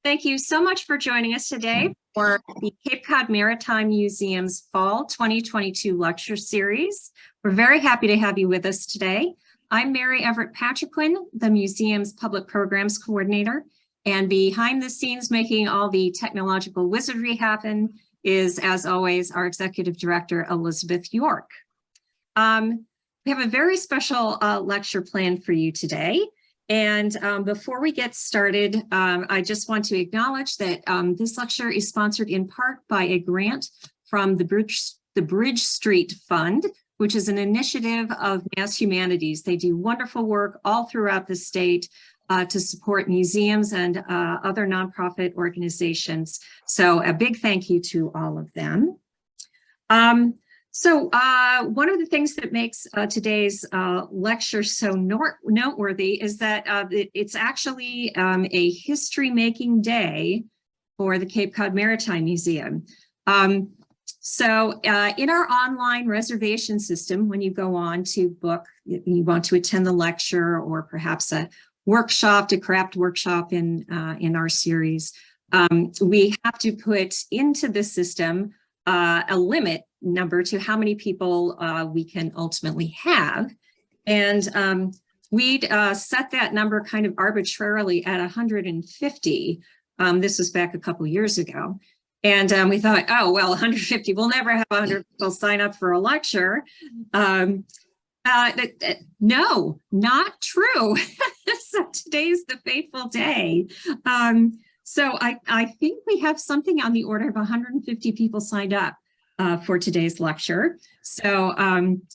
Thank you so much for joining us today for the Cape Cod Maritime Museum's Fall 2022 Lecture Series. We're very happy to have you with us today. I'm Mary Everett Patriquin, the museum's Public Programs Coordinator, and behind the scenes making all the technological wizardry happen is, as always, our Executive Director, Elizabeth York. We have a very special lecture planned for you today. And before we get started, I just want to acknowledge that this lecture is sponsored in part by a grant from the Bridge Street Fund, which is an initiative of Mass Humanities. They do wonderful work all throughout the state to support museums and other nonprofit organizations. So a big thank you to all of them. One of the things that makes today's lecture so noteworthy is that it's actually a history-making day for the Cape Cod Maritime Museum. In our online reservation system, when you go on to book, you want to attend the lecture or perhaps a workshop, a craft workshop in our series, we have to put into the system a limit number to how many people we can ultimately have. And we'd set that number kind of arbitrarily at 150. This was back a couple years ago. And we thought, oh, well, 150, we'll never have 100 people sign up for a lecture. No, not true. So today's the fateful day. So I think we have something on the order of 150 people signed up for today's lecture. So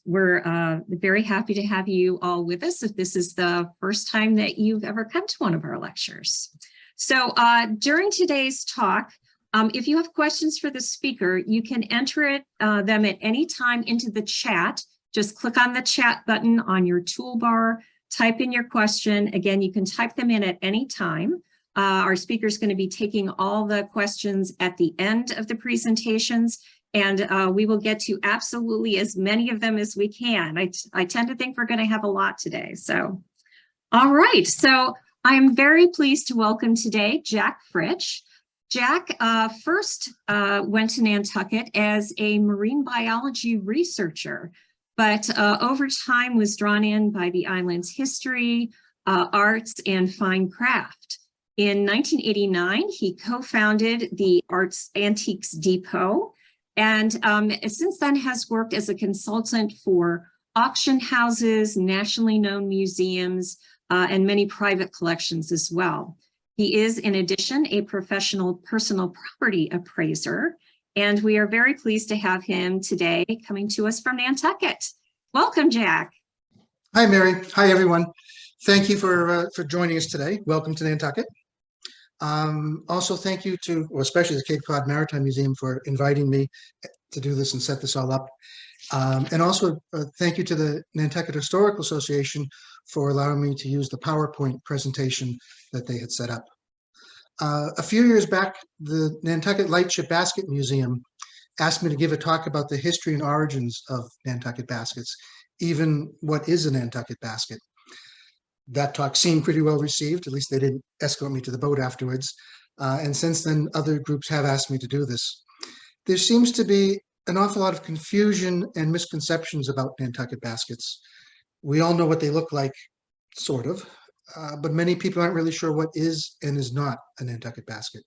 we're very happy to have you all with us if this is the first time that you've ever come to one of our lectures. So during today's talk, if you have questions for the speaker, you can enter them at any time into the chat. Just click on the chat button on your toolbar, type in your question. Again, you can type them in at any time. Our speaker is going to be taking all the questions at the end of the presentations, and we will get to absolutely as many of them as we can. I tend to think we're going to have a lot today. So, all right. So I'm very pleased to welcome today Jack Fritsch. Jack first went to Nantucket as a marine biology researcher, but over time was drawn in by the island's history, arts, and fine craft. In 1989, he co-founded the Arts Antiques Depot, and since then has worked as a consultant for auction houses, nationally known museums, and many private collections as well. He is, in addition, a professional personal property appraiser, and we are very pleased to have him today coming to us from Nantucket. Welcome, Jack. Hi, Mary. Hi, everyone. Thank you for joining us today. Welcome to Nantucket. Also, thank you to, well, especially the Cape Cod Maritime Museum for inviting me to do this and set this all up. And also, thank you to the Nantucket Historical Association for allowing me to use the PowerPoint presentation that they had set up. A few years back, the Nantucket Lightship Basket Museum asked me to give a talk about the history and origins of Nantucket baskets, even what is a Nantucket basket. That talk seemed pretty well received. At least they didn't escort me to the boat afterwards. And since then, other groups have asked me to do this. There seems to be an awful lot of confusion and misconceptions about Nantucket baskets. We all know what they look like, sort of, but many people aren't really sure what is and is not a Nantucket basket.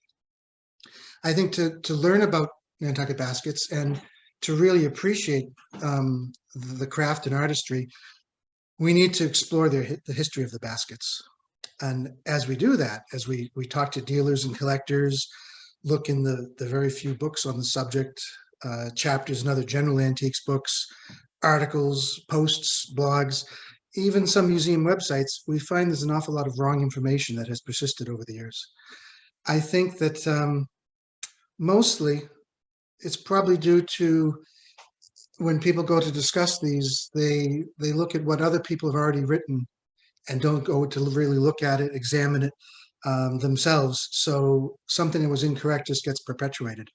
I think to learn about Nantucket baskets and to really appreciate the craft and artistry, we need to explore the history of the baskets. And as we do that, as we talk to dealers and collectors, look in the very few books on the subject, chapters and other general antiques books, articles, posts, blogs, even some museum websites, we find there's an awful lot of wrong information that has persisted over the years. I think that mostly it's probably due to when people go to discuss these, they look at what other people have already written and don't go to really look at it, examine it themselves. So something that was incorrect just gets perpetuated.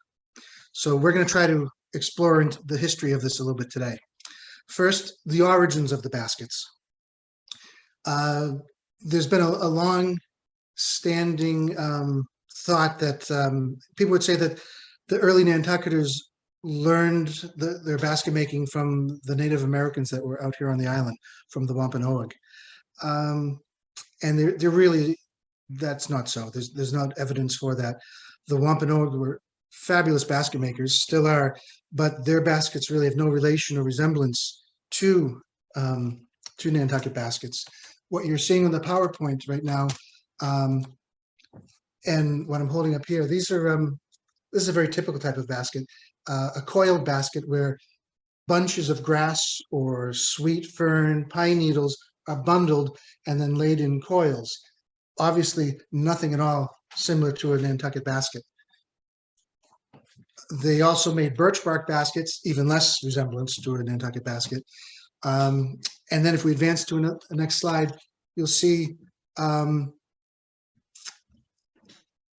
So we're going to try to explore into the history of this a little bit today. First, the origins of the baskets. There's been a long-standing thought that people would say that the early Nantucketers learned their basket making from the Native Americans that were out here on the island, from the Wampanoag. And they're really, that's not so. There's not evidence for that. The Wampanoag were fabulous basket makers, still are, but their baskets really have no relation or resemblance to Nantucket baskets. What you're seeing on the PowerPoint right now, and what I'm holding up here, these are this is a very typical type of basket, a coiled basket where bunches of grass or sweet fern, pine needles are bundled and then laid in coils. Obviously, nothing at all similar to a Nantucket basket. They also made birch bark baskets, even less resemblance to a Nantucket basket. And then if we advance to the next slide, you'll see,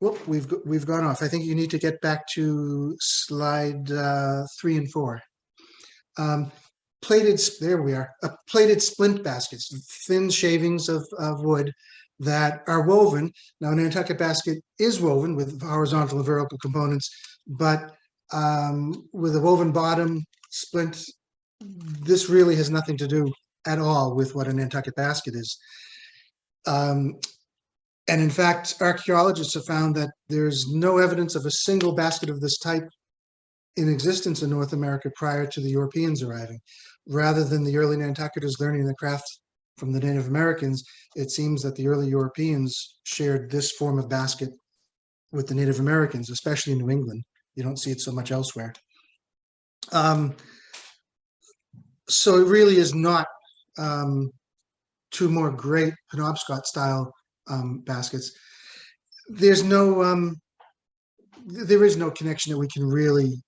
whoop, we've gone off. I think you need to get back to slide 3 and 4. There we are, plated splint baskets, thin shavings of wood that are woven. Now, a Nantucket basket is woven with horizontal and vertical components, but with a woven bottom splint, this really has nothing to do at all with what a Nantucket basket is. And in fact, archaeologists have found that there's no evidence of a single basket of this type in existence in North America prior to the Europeans arriving. Rather than the early Nantucketers learning the craft from the Native Americans, it seems that the early Europeans shared this form of basket with the Native Americans, especially in New England. You don't see it so much elsewhere. So it really is not two more great Penobscot style baskets. There is no connection that we can really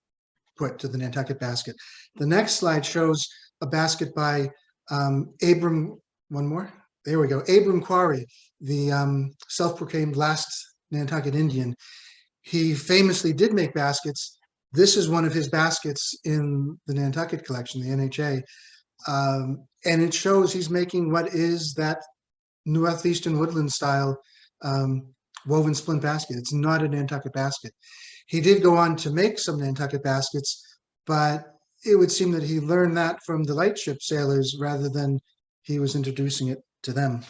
put to the Nantucket basket. The next slide shows a basket by Abram, one more, there we go, Abram Quarry, the self-proclaimed last Nantucket Indian. He famously did make baskets. This is one of his baskets in the Nantucket collection, the NHA. And it shows he's making what is that Northeastern woodland style woven splint basket. It's not a Nantucket basket. He did go on to make some Nantucket baskets, but it would seem that he learned that from the Lightship sailors rather than he was introducing it to them.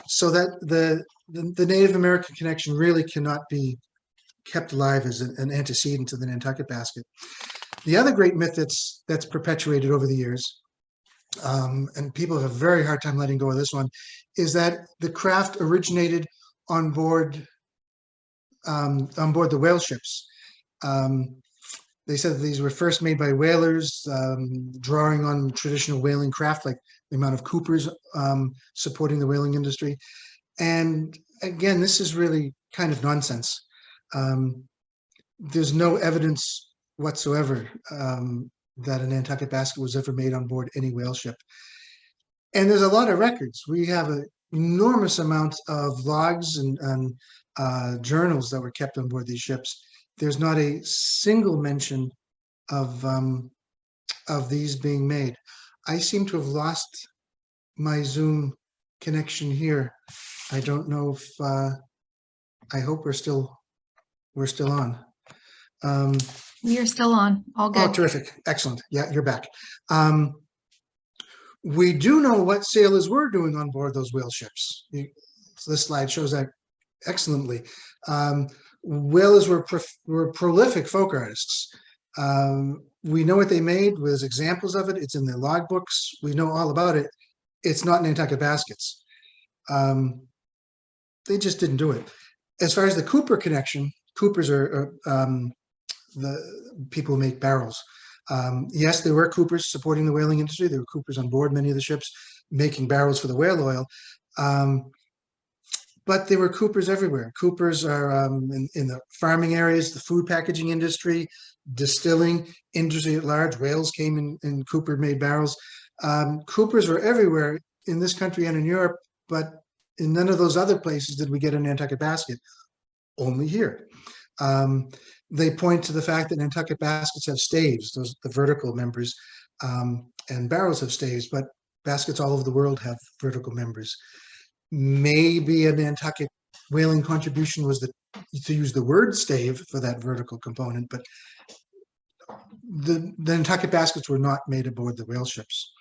So that the Native American connection really cannot be kept alive as an antecedent to the Nantucket basket. The other great myth that's perpetuated over the years, and people have a very hard time letting go of this one, is that the craft originated on board the whale ships. They said that these were first made by whalers, drawing on traditional whaling craft, like the amount of coopers supporting the whaling industry. And again, this is really kind of nonsense. There's no evidence whatsoever that a Nantucket basket was ever made on board any whale ship. And there's a lot of records. We have an enormous amount of logs and journals that were kept on board these ships. There's not a single mention of these being made. I seem to have lost my Zoom connection here. I don't know if I hope we're still on. You're still on. All good. Oh, terrific. Excellent. Yeah, you're back. We do know what sailors were doing on board those whale ships. This slide shows that excellently. Whalers were prolific folk artists. We know what they made. There's examples of it. It's in their logbooks. We know all about it. It's not Nantucket baskets. They just didn't do it. As far as the Cooper connection, Coopers are the people who make barrels. Yes, there were Coopers supporting the whaling industry. There were Coopers on board many of the ships making barrels for the whale oil. But there were Coopers everywhere. Coopers are in the farming areas, the food packaging industry, distilling industry at large. Whales came in Cooper-made barrels. Coopers were everywhere in this country and in Europe, but in none of those other places did we get a Nantucket basket. Only here. They point to the fact that Nantucket baskets have staves, the vertical members, and barrels have staves, but baskets all over the world have vertical members. Maybe a Nantucket whaling contribution was to use the word stave for that vertical component, but the Nantucket baskets were not made aboard the whale ships.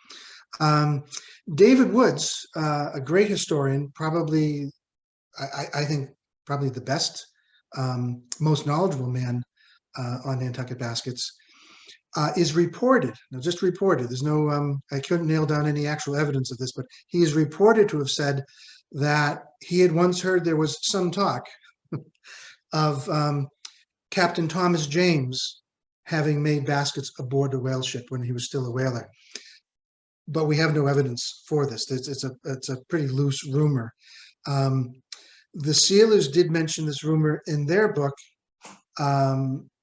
David Woods, a great historian, probably, I think, probably the best, most knowledgeable man on Nantucket baskets, is reported, now just reported, there's no, I couldn't nail down any actual evidence of this, but he is reported to have said that he had once heard there was some talk of Captain Thomas James having made baskets aboard a whale ship when he was still a whaler. But we have no evidence for this. It's a pretty loose rumor. The Sealers did mention this rumor in their book.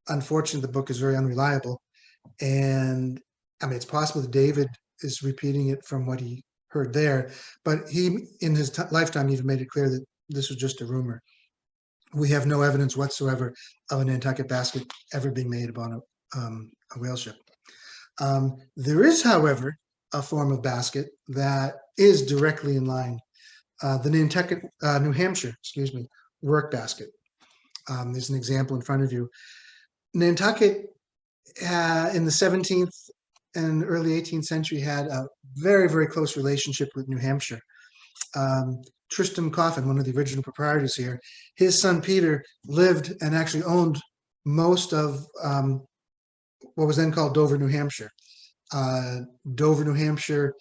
Unfortunately, the book is very unreliable. And I mean, it's possible that David is repeating it from what he heard there, but he, in his lifetime, even made it clear that this was just a rumor. We have no evidence whatsoever of a Nantucket basket ever being made upon a whale ship. There is, however, a form of basket that is directly in line. The Nantucket, New Hampshire, work basket. There's an example in front of you. Nantucket in the 17th and early 18th century had a very, very close relationship with New Hampshire. Tristram Coffin, one of the original proprietors here, his son Peter lived and actually owned most of what was then called Dover, New Hampshire. Dover, New Hampshire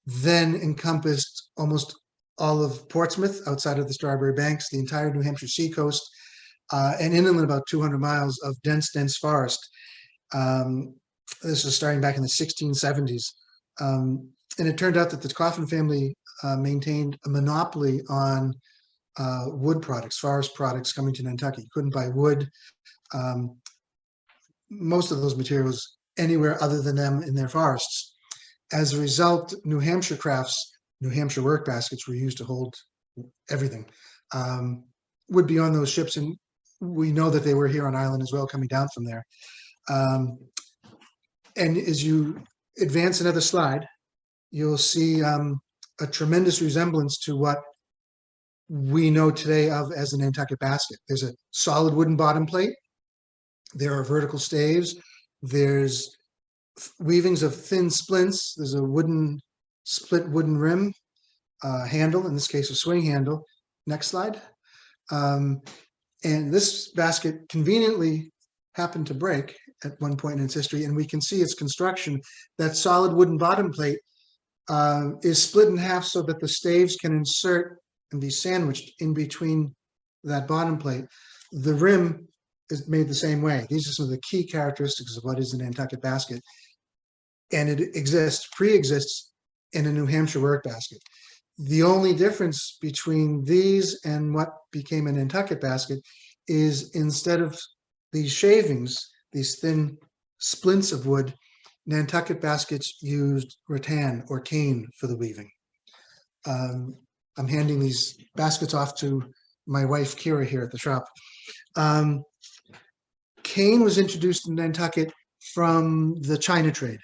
then encompassed almost all of Portsmouth outside of the Strawberry Banks, the entire New Hampshire seacoast, and inland about 200 miles of dense forest. This was starting back in the 1670s. And it turned out that the Coffin family maintained a monopoly on wood products, forest products coming to Nantucket. You couldn't buy wood, most of those materials anywhere other than them in their forests. As a result, New Hampshire crafts, New Hampshire work baskets were used to hold everything, would be on those ships. And we know that they were here on island as well, coming down from there. And as you advance another slide, you'll see a tremendous resemblance to what we know today of as the Nantucket basket. There's a solid wooden bottom plate. There are vertical staves. There's weavings of thin splints. There's a split wooden rim handle, in this case a swing handle. Next slide. And this basket conveniently happened to break at one point in its history, and we can see its construction. That solid wooden bottom plate is split in half so that the staves can insert and be sandwiched in between that bottom plate. The rim is made the same way. These are some of the key characteristics of what is a Nantucket basket. And it pre-exists in a New Hampshire work basket. The only difference between these and what became a Nantucket basket is instead of these shavings, these thin splints of wood, Nantucket baskets used rattan or cane for the weaving. I'm handing these baskets off to my wife, Kira, here at the shop. Cane was introduced in Nantucket from the China trade.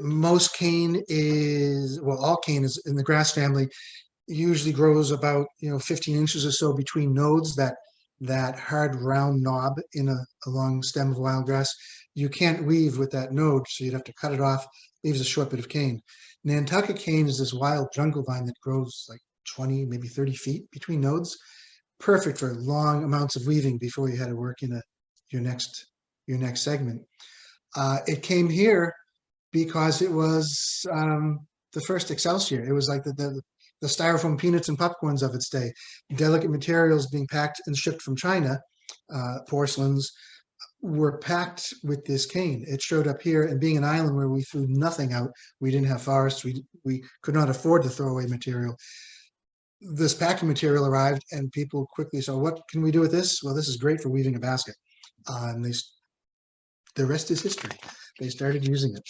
Most cane is, well, all cane is in the grass family, usually grows about 15 inches or so between nodes, that hard round knob in a long stem of wild grass. You can't weave with that node, so you'd have to cut it off, leaves a short bit of cane. Nantucket cane is this wild jungle vine that grows like 20, maybe 30 feet between nodes. Perfect for long amounts of weaving before you had to work in your next segment. It came here because it was the first Excelsior. It was like the styrofoam peanuts and popcorns of its day. Delicate materials being packed and shipped from China, porcelains, were packed with this cane. It showed up here, and being an island where we threw nothing out, we didn't have forests, we could not afford to throw away material. This packing material arrived, and people quickly saw, what can we do with this? Well, this is great for weaving a basket. And the rest is history. They started using it.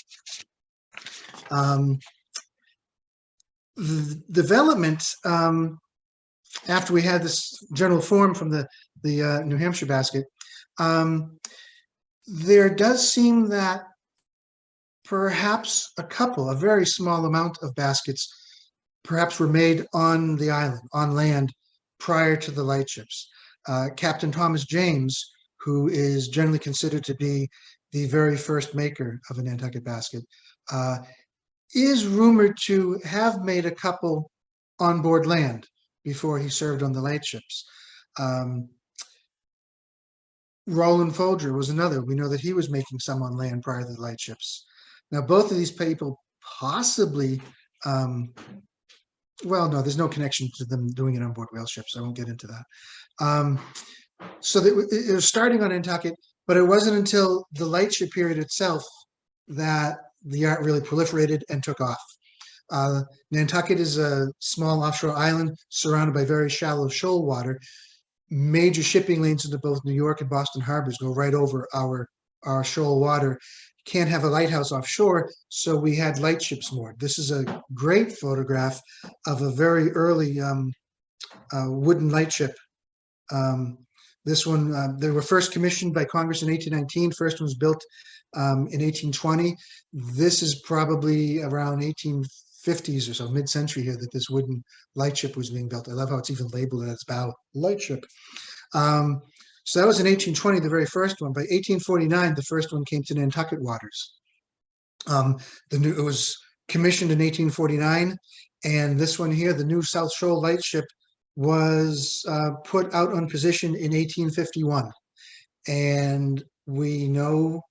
The development, after we had this general form from the New Hampshire basket, there does seem that perhaps a very small amount of baskets perhaps were made on the island, on land, prior to the lightships. Captain Thomas James, who is generally considered to be the very first maker of a Nantucket basket, is rumored to have made a couple on board land before he served on the lightships. Roland Folger was another. We know that he was making some on land prior to the lightships. Now, both of these people possibly, well, no, there's no connection to them doing it on board whale ships. I won't get into that. So it was starting on Nantucket, but it wasn't until the lightship period itself that the art really proliferated and took off. Nantucket is a small offshore island surrounded by very shallow shoal water. Major shipping lanes into both New York and Boston harbors go right over our shoal water. Can't have a lighthouse offshore, so we had lightships moored. This is a great photograph of a very early wooden lightship. This one, they were first commissioned by Congress in 1819. First one was built in 1820. This is probably around 1850s or so, mid-century here, that this wooden lightship was being built. I love how it's even labeled as bow lightship. So that was in 1820, the very first one. By 1849, the first one came to Nantucket waters. It was commissioned in 1849, and this one here, the new South Shoal lightship, was put out on position in 1851. And we know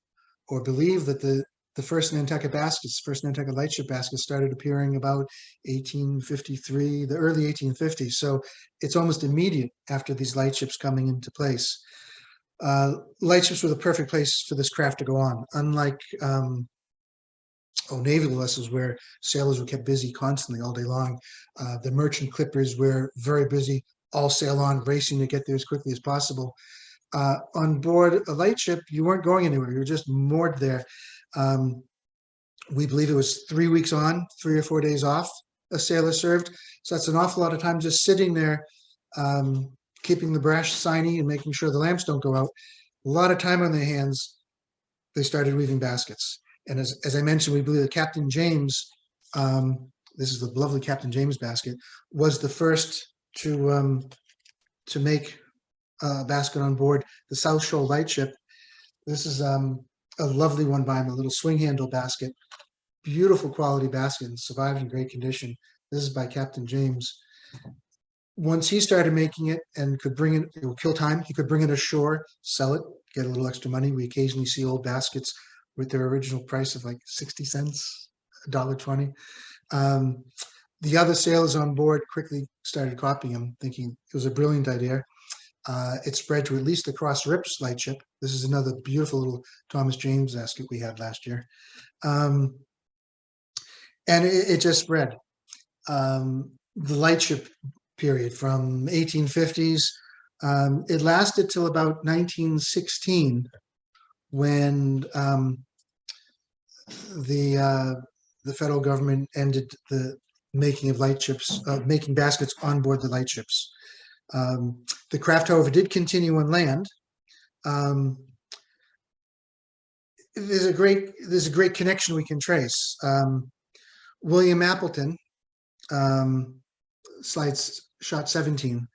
or believe that the first Nantucket baskets, first Nantucket lightship baskets started appearing about 1853, the early 1850s. So it's almost immediate after these lightships coming into place. Lightships were the perfect place for this craft to go on, unlike naval vessels where sailors were kept busy constantly all day long. The merchant clippers were very busy, all sail on, racing to get there as quickly as possible. On board a lightship, you weren't going anywhere. You were just moored there. We believe it was 3 weeks on, 3 or 4 days off a sailor served. So that's an awful lot of time just sitting there, keeping the brash shiny and making sure the lamps don't go out. A lot of time on their hands. They started weaving baskets. And as I mentioned, we believe that Captain James, this is the lovely Captain James basket, was the first to make a basket on board the South Shoal lightship. This is a lovely one by him, a little swing handle basket. Beautiful quality basket and survived in great condition. This is by Captain James. Once he started making it and could bring it would kill time, he could bring it ashore, sell it, get a little extra money. We occasionally see old baskets with their original price of like 60 cents, $1.20. The other sailors on board quickly started copying him, thinking it was a brilliant idea. It spread to at least the Cross Rips lightship. This is another beautiful little Thomas James basket we had last year. And it just spread. The lightship period from 1850s, it lasted till about 1916, when the federal government ended the making of lightships, making baskets on board the lightships. The craft, however, did continue on land. There's a great connection we can trace. William Appleton, slides shot 17,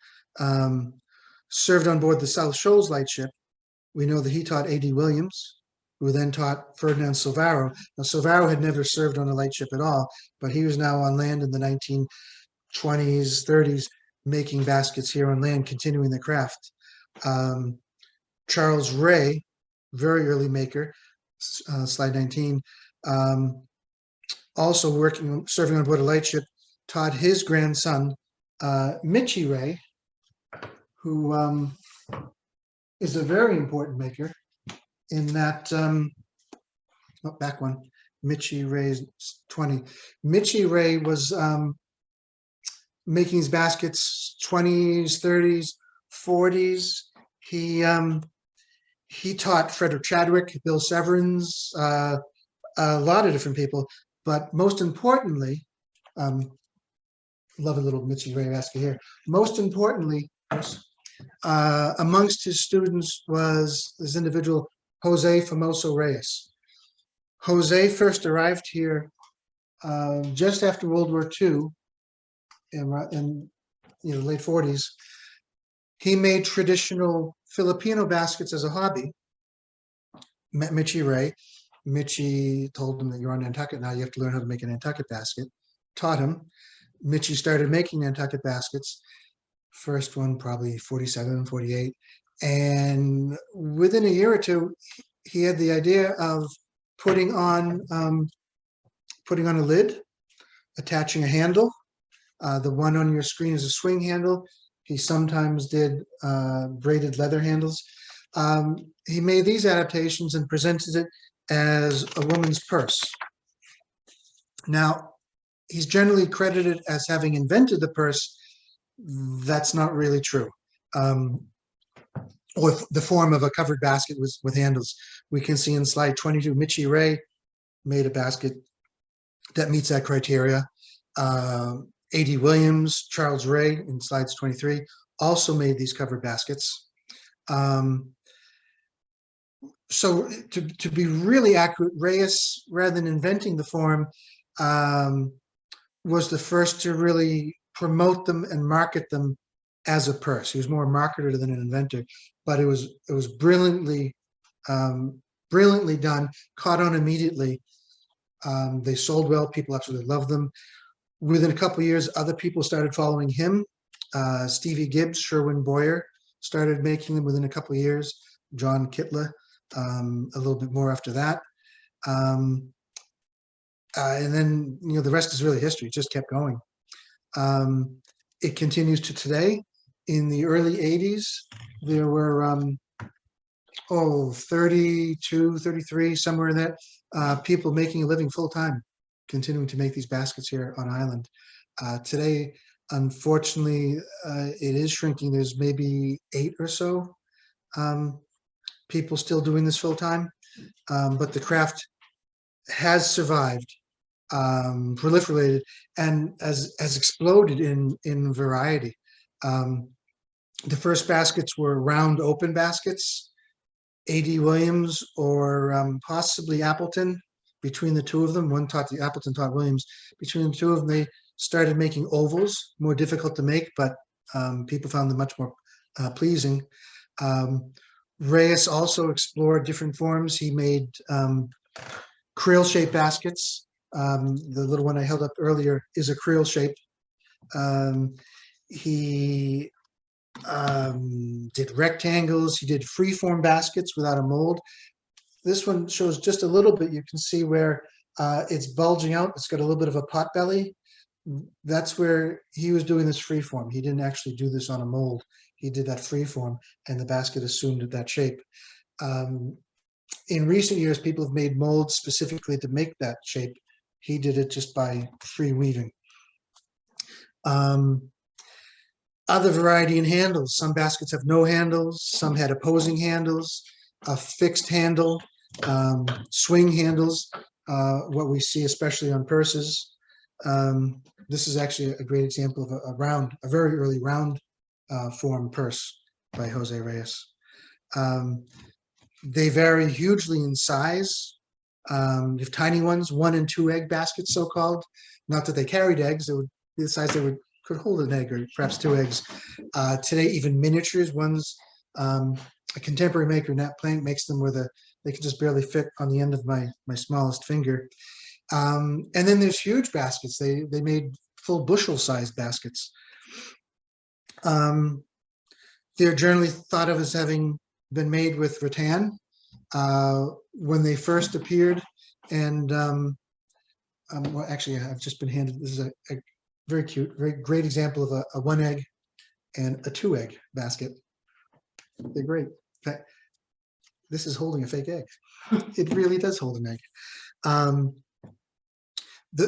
served on board the South Shoals lightship. We know that he taught A.D. Williams, who then taught Ferdinand Silvaro. Now, Silvaro had never served on a lightship at all, but he was now on land in the 1920s, 30s, making baskets here on land, continuing the craft. Charles Ray, very early maker, slide 19, also serving on board a lightship, taught his grandson, Mitchie Ray, who is a very important maker in that, back one, Mitchie Ray's 20. Mitchie Ray was making these baskets 20s, 30s, 40s. He taught Frederick Chadwick, Bill Severance, a lot of different people, but most importantly, love a little Mitchie Ray basket here. Most importantly, amongst his students was this individual, Jose Famoso Reyes. Jose first arrived here just after World War II in the late 40s. He made traditional Filipino baskets as a hobby. Met Mitchie Ray. Mitchie told him that you're on Nantucket now, you have to learn how to make a Nantucket basket. Taught him. Mitchie started making Nantucket baskets. First one probably 47, 48. And within a year or two, he had the idea of putting on a lid, attaching a handle. The one on your screen is a swing handle. He sometimes did braided leather handles. He made these adaptations and presented it as a woman's purse. Now, he's generally credited as having invented the purse. That's not really true. Or the form of a covered basket with handles. We can see in slide 22, Mitchie Ray made a basket that meets that criteria. A.D. Williams, Charles Ray in slides 23 also made these covered baskets. So to be really accurate, Reyes, rather than inventing the form, was the first to really promote them and market them as a purse. He was more a marketer than an inventor, but it was brilliantly done, caught on immediately. They sold well, people absolutely loved them. Within a couple of years, other people started following him. Stevie Gibbs, Sherwin Boyer started making them within a couple of years. John Kitla, a little bit more after that. And then, the rest is really history. It just kept going. It continues to today. In the early 80s, there were 32, 33, somewhere in that, people making a living full-time, continuing to make these baskets here on island. Today, unfortunately, it is shrinking. There's maybe 8 or so people still doing this full-time, but the craft has survived, proliferated, and has exploded in variety. The first baskets were round open baskets. A.D. Williams or possibly Appleton. Between the two of them, Appleton taught Williams. Between the two of them, they started making ovals, more difficult to make, but people found them much more pleasing. Reyes also explored different forms. He made creel-shaped baskets. The little one I held up earlier is a creel shape. He did rectangles. He did free-form baskets without a mold. This one shows just a little bit. You can see where it's bulging out. It's got a little bit of a pot belly. That's where he was doing this free form. He didn't actually do this on a mold. He did that free form, and the basket assumed that shape. In recent years, people have made molds specifically to make that shape. He did it just by free weaving. Other variety in handles. Some baskets have no handles. Some had opposing handles, a fixed handle, swing handles, what we see especially on purses. This is actually a great example of a very early round form purse by Jose Reyes. They vary hugely in size. You have tiny ones, 1 and 2 egg baskets, so-called. Not that they carried eggs, they would be the size they could hold an egg or perhaps 2 eggs. Today, even miniatures, ones, a contemporary maker, Nat Plank, makes them where they can just barely fit on the end of my smallest finger. And then there's huge baskets. They made full bushel-sized baskets. They're generally thought of as having been made with rattan when they first appeared. And well, actually, I've just been handed, this is a very cute, very great example of a 1 egg and a 2 egg basket. They're great. In fact, this is holding a fake egg. It really does hold an egg.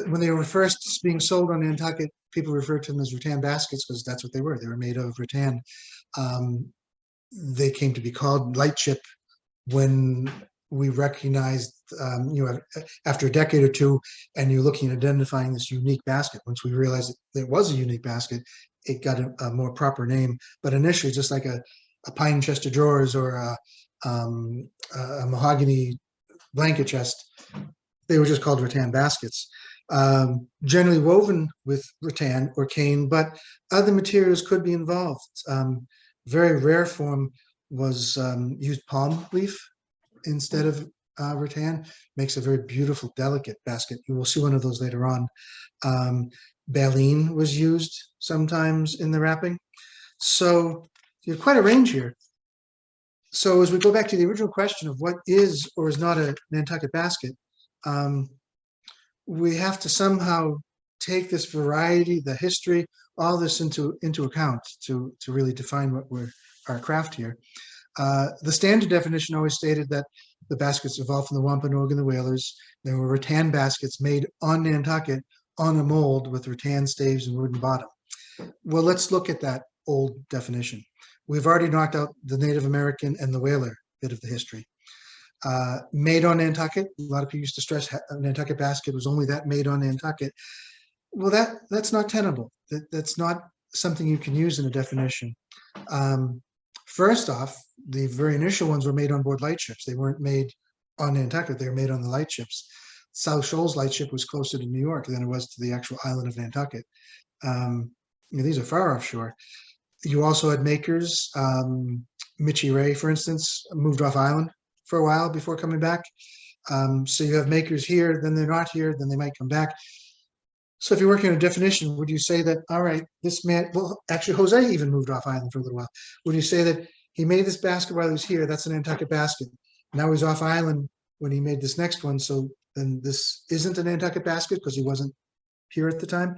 When they were first being sold on Nantucket, people referred to them as rattan baskets because that's what they were. They were made of rattan. They came to be called Lightship when we recognized, after a decade or two, and you're looking at identifying this unique basket. Once we realized that it was a unique basket, it got a more proper name. But initially, just like a pine chest of drawers or a mahogany blanket chest, they were just called rattan baskets. generally woven with rattan or cane, but other materials could be involved. Very rare form was used palm leaf instead of rattan. Makes a very beautiful, delicate basket. You will see one of those later on. Baleen was used sometimes in the wrapping. So you have quite a range here. So as we go back to the original question of what is or is not a Nantucket basket, we have to somehow take this variety, the history, all this into account to really define what our craft here. The standard definition always stated that the baskets evolved from the Wampanoag and the whalers. There were rattan baskets made on Nantucket on a mold with rattan staves and wooden bottom. Well, let's look at that old definition. We've already knocked out the Native American and the whaler bit of the history. Made on Nantucket. A lot of people used to stress a Nantucket basket was only that made on Nantucket. Well, that's not tenable. That's not something you can use in a definition. First off, the very initial ones were made on board lightships. They weren't made on Nantucket. They were made on the lightships. South Shoals lightship was closer to New York than it was to the actual island of Nantucket. These are far offshore. You also had makers. Mitchie Ray, for instance, moved off island for a while before coming back. So you have makers here, then they're not here, then they might come back. So if you're working on a definition, would you say that, all right, this man, well, actually Jose even moved off island for a little while. Would you say that he made this basket while he was here? That's a Nantucket basket. Now he's off island when he made this next one. So then this isn't a Nantucket basket because he wasn't here at the time.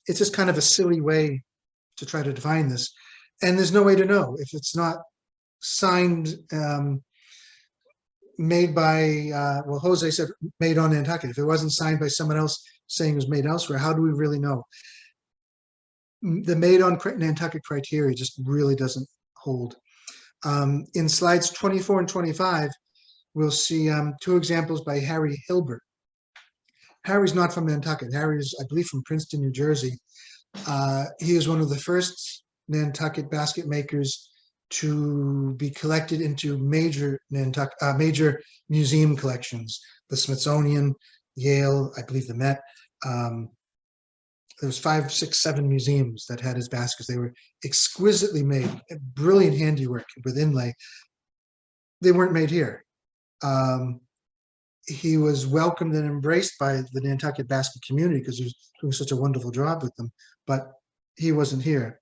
It's just kind of a silly way to try to define this. And there's no way to know if it's not signed, made by, well, Jose said made on Nantucket. If it wasn't signed by someone else saying it was made elsewhere, how do we really know? The made on Nantucket criteria just really doesn't hold. In slides 24 and 25, we'll see two examples by Harry Hilbert. Harry's not from Nantucket. Harry's, I believe, from Princeton, New Jersey. He is one of the first Nantucket basket makers to be collected into major museum collections. The Smithsonian, Yale, I believe the Met. There was 5, 6, 7 museums that had his baskets. They were exquisitely made, brilliant handiwork with inlay. They weren't made here. He was welcomed and embraced by the Nantucket basket community because he was doing such a wonderful job with them, but he wasn't here.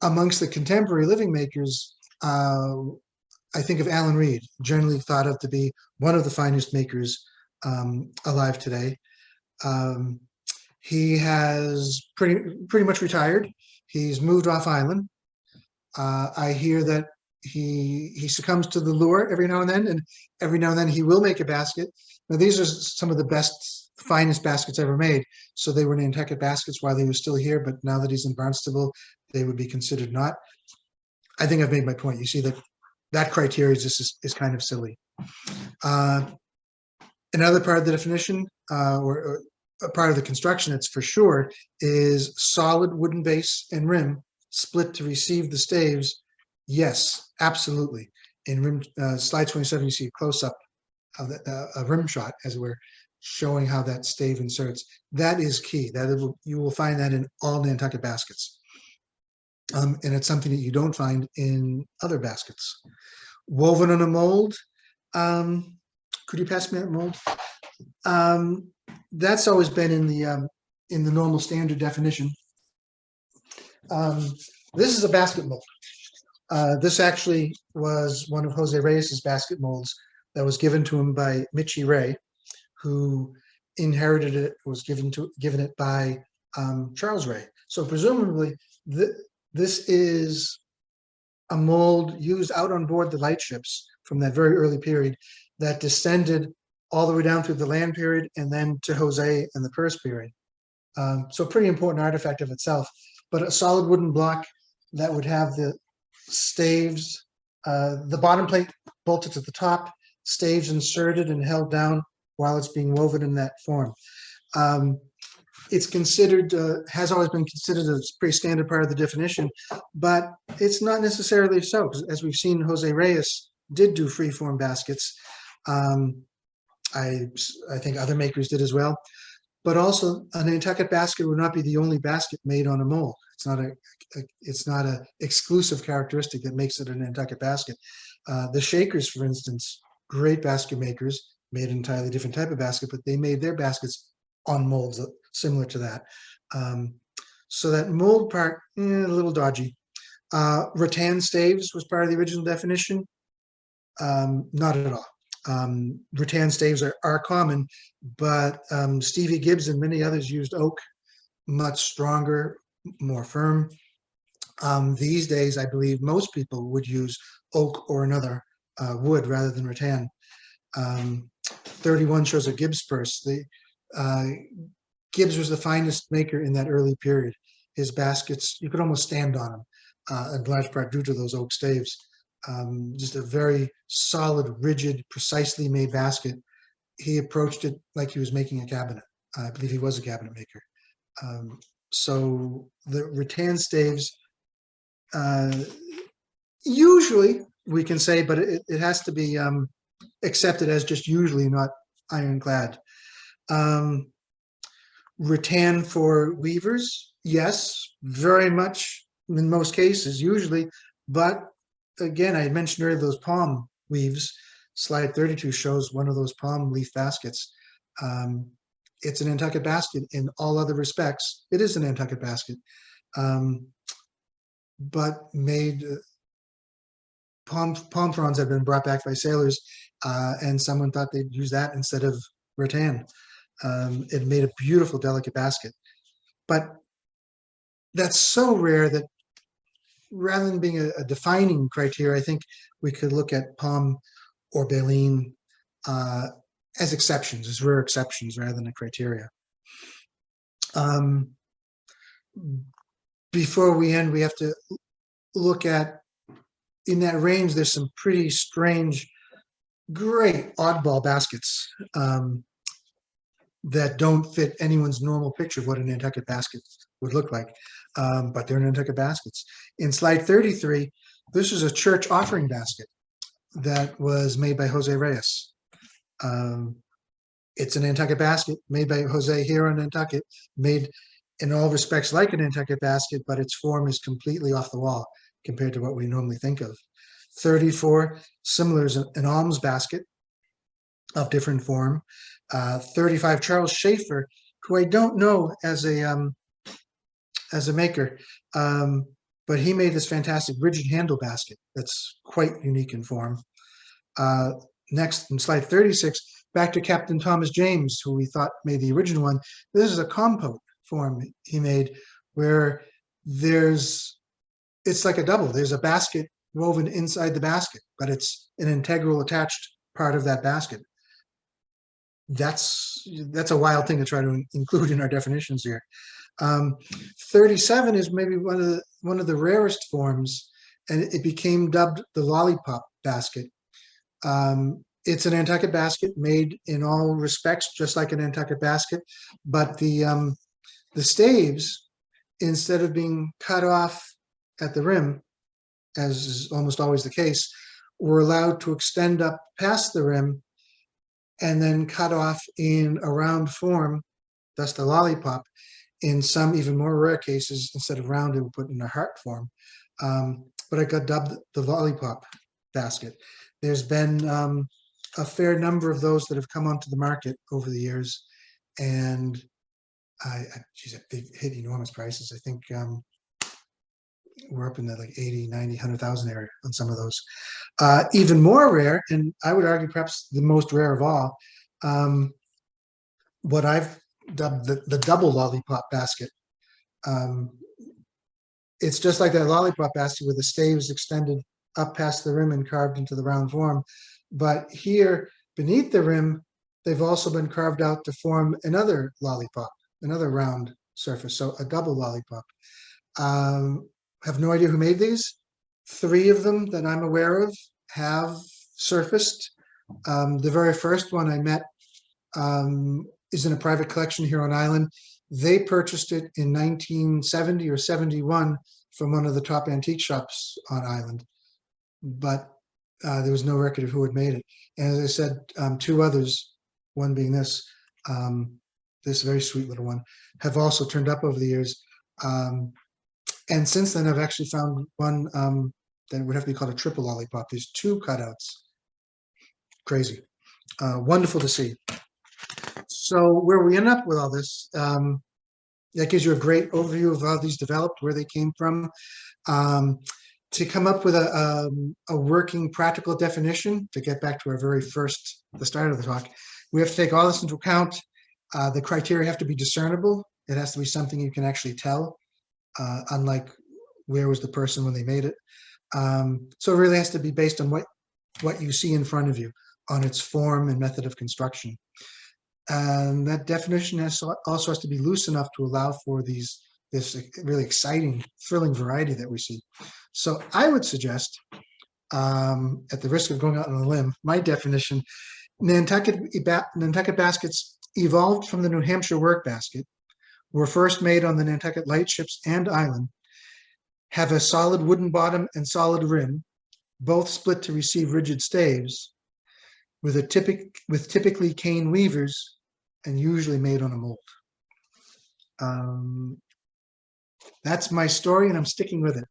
Amongst the contemporary living makers, I think of Alan Reed, generally thought of to be one of the finest makers alive today. He has pretty much retired. He's moved off island. I hear that he succumbs to the lure every now and then he will make a basket. Now these are some of the best, finest baskets ever made. So they were Nantucket baskets while he was still here, but now that he's in Barnstable, they would be considered not. I think I've made my point. You see that criteria is kind of silly. Another part of the definition, or a part of the construction, it's for sure, is solid wooden base and rim split to receive the staves. Yes, absolutely. In rim, slide 27, you see a close-up of a rim shot, as it were, showing how that stave inserts. That is key. You will find that in all Nantucket baskets. And it's something that you don't find in other baskets. Woven on a mold. Could you pass me that mold? That's always been in the normal standard definition. This is a basket mold. This actually was one of Jose Reyes's basket molds that was given to him by Mitchie Ray, who inherited it, was given it by Charles Ray. So presumably this is a mold used out on board the lightships from that very early period that descended all the way down through the land period and then to Jose and the purse period. So a pretty important artifact of itself, but a solid wooden block that would have the staves, the bottom plate bolted to the top, staves inserted and held down while it's being woven in that form. It's considered, has always been considered a pretty standard part of the definition, but it's not necessarily so, because as we've seen, Jose Reyes did do freeform baskets. I think other makers did as well. But also, a Nantucket basket would not be the only basket made on a mold. It's not a exclusive characteristic that makes it a Nantucket basket. The Shakers, for instance, great basket makers, made an entirely different type of basket, but they made their baskets on molds similar to that. So that mold part, a little dodgy. Rattan staves was part of the original definition. Not at all. Rattan staves are common, but Stevie Gibbs and many others used oak, much stronger, more firm. These days, I believe most people would use oak or another wood rather than rattan. 31 shows a Gibbs purse. Gibbs was the finest maker in that early period. His baskets, you could almost stand on them, in large part due to those oak staves. Just a very solid, rigid, precisely made basket. He approached it like he was making a cabinet. I believe he was a cabinet maker. So the rattan staves, usually we can say, but it has to be accepted as just usually, not ironclad. Rattan for weavers, yes, very much in most cases, usually, but again, I mentioned earlier those palm weaves. Slide 32 shows one of those palm leaf baskets. It's a Nantucket basket in all other respects. It is a Nantucket basket, but made palm fronds have been brought back by sailors, and someone thought they'd use that instead of rattan. It made a beautiful, delicate basket, but that's so rare that rather than being a defining criteria, I think we could look at palm or baleen as exceptions, as rare exceptions rather than a criteria. Before we end, we have to look at, in that range, there's some pretty strange, great oddball baskets that don't fit anyone's normal picture of what a Nantucket basket would look like, but they're Nantucket baskets. In slide 33, this is a church offering basket that was made by Jose Reyes. It's a Nantucket basket made by Jose here on Nantucket, made in all respects like a Nantucket basket, but its form is completely off the wall compared to what we normally think of. 34, similar, is an alms basket of different form. 35, Charles Schaefer, who I don't know as a maker, but he made this fantastic rigid handle basket that's quite unique in form. Next, in slide 36, back to Captain Thomas James, who we thought made the original one. This is a compote form he made where it's like a double. There's a basket woven inside the basket, but it's an integral attached part of that basket. That's a wild thing to try to include in our definitions here. 37 is maybe one of the rarest forms, and it became dubbed the lollipop basket. It's a Nantucket basket made in all respects just like a Nantucket basket, but the staves, instead of being cut off at the rim, as is almost always the case, were allowed to extend up past the rim and then cut off in a round form, thus the lollipop. In some even more rare cases, instead of round, it would put in a heart form. But it got dubbed the lollipop basket. There's been a fair number of those that have come onto the market over the years, and geez, they've hit enormous prices. I think we're up in the like 80, 90, 100,000 area on some of those. Even more rare, and I would argue perhaps the most rare of all, what I've dubbed the double lollipop basket. It's just like that lollipop basket with the staves extended up past the rim and carved into the round form. But here beneath the rim, they've also been carved out to form another lollipop, another round surface, so a double lollipop. Have no idea who made these. 3 of them that I'm aware of have surfaced. The very first one I met is in a private collection here on island. They purchased it in 1970 or 71 from one of the top antique shops on island, but there was no record of who had made it. And as I said, 2 others one being this very sweet little one, have also turned up over the years. And since then, I've actually found one that would have to be called a triple lollipop. There's 2 cutouts. Crazy. Wonderful to see. So where we end up with all this, that gives you a great overview of how these developed, where they came from. To come up with a working practical definition, to get back to our very first, the start of the talk, we have to take all this into account. The criteria have to be discernible. It has to be something you can actually tell, unlike where was the person when they made it. So it really has to be based on what you see in front of you, on its form and method of construction. And that definition also has to be loose enough to allow for this really exciting, thrilling variety that we see. So I would suggest, at the risk of going out on a limb, my definition: Nantucket baskets evolved from the New Hampshire work basket, were first made on the Nantucket Lightships and Island, have a solid wooden bottom and solid rim, both split to receive rigid staves, with typically cane weavers, and usually made on a mold. That's my story, and I'm sticking with it.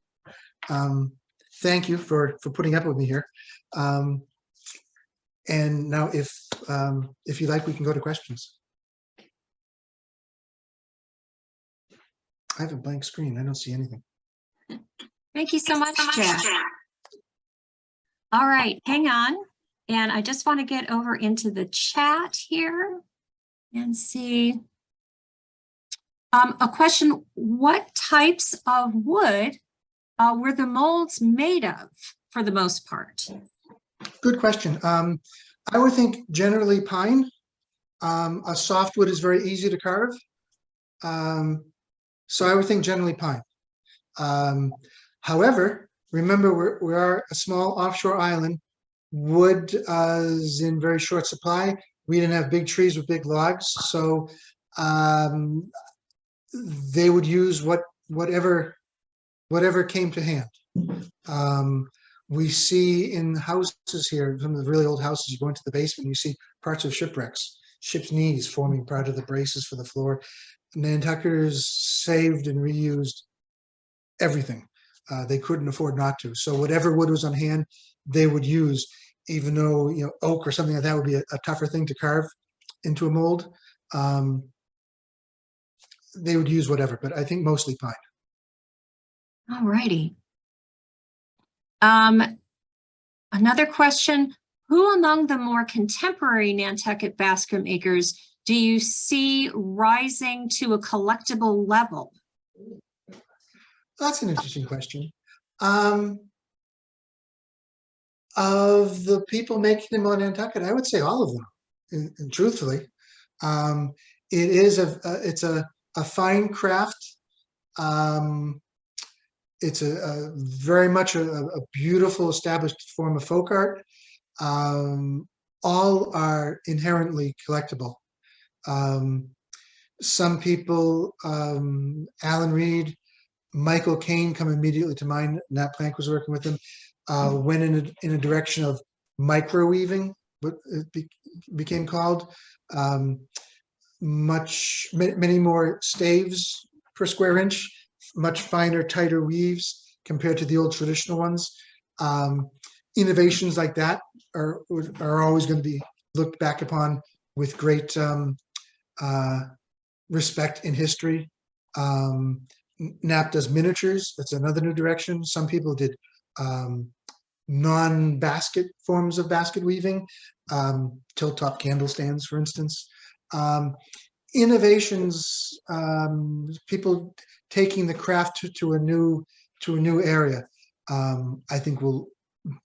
Thank you for putting up with me here. And now, if you like, we can go to questions. I have a blank screen. I don't see anything. Thank you so much, Jeff. All right, hang on. And I just want to get over into the chat here and see. A question: what types of wood were the molds made of, for the most part? Good question. I would think generally pine. A softwood is very easy to carve. So I would think generally pine. However, remember, we are a small offshore island. Wood is in very short supply. We didn't have big trees with big logs, so they would use whatever came to hand. We see in houses here, some of the really old houses, you go into the basement, you see parts of shipwrecks, ship's knees forming part of the braces for the floor. Nantucketers saved and reused everything. They couldn't afford not to. So whatever wood was on hand, they would use, even though, oak or something like that would be a tougher thing to carve into a mold. They would use whatever, but I think mostly pine. All righty. Another question: who among the more contemporary Nantucket basket makers do you see rising to a collectible level? That's an interesting question. Of the people making them on Nantucket, I would say all of them, and truthfully. It is it's a fine craft. It's a very much a beautiful established form of folk art. All are inherently collectible. Some people, Alan Reed, Michael Caine come immediately to mind. Nat Plank was working with him. Went in a direction of microweaving, what it became called. Many more staves per square inch, much finer, tighter weaves compared to the old traditional ones. Innovations like that are always going to be looked back upon with great respect in history. Nap does miniatures. That's another new direction. Some people did non-basket forms of basket weaving, tilt-top candle stands, for instance. Innovations, people taking the craft to a new area, I think will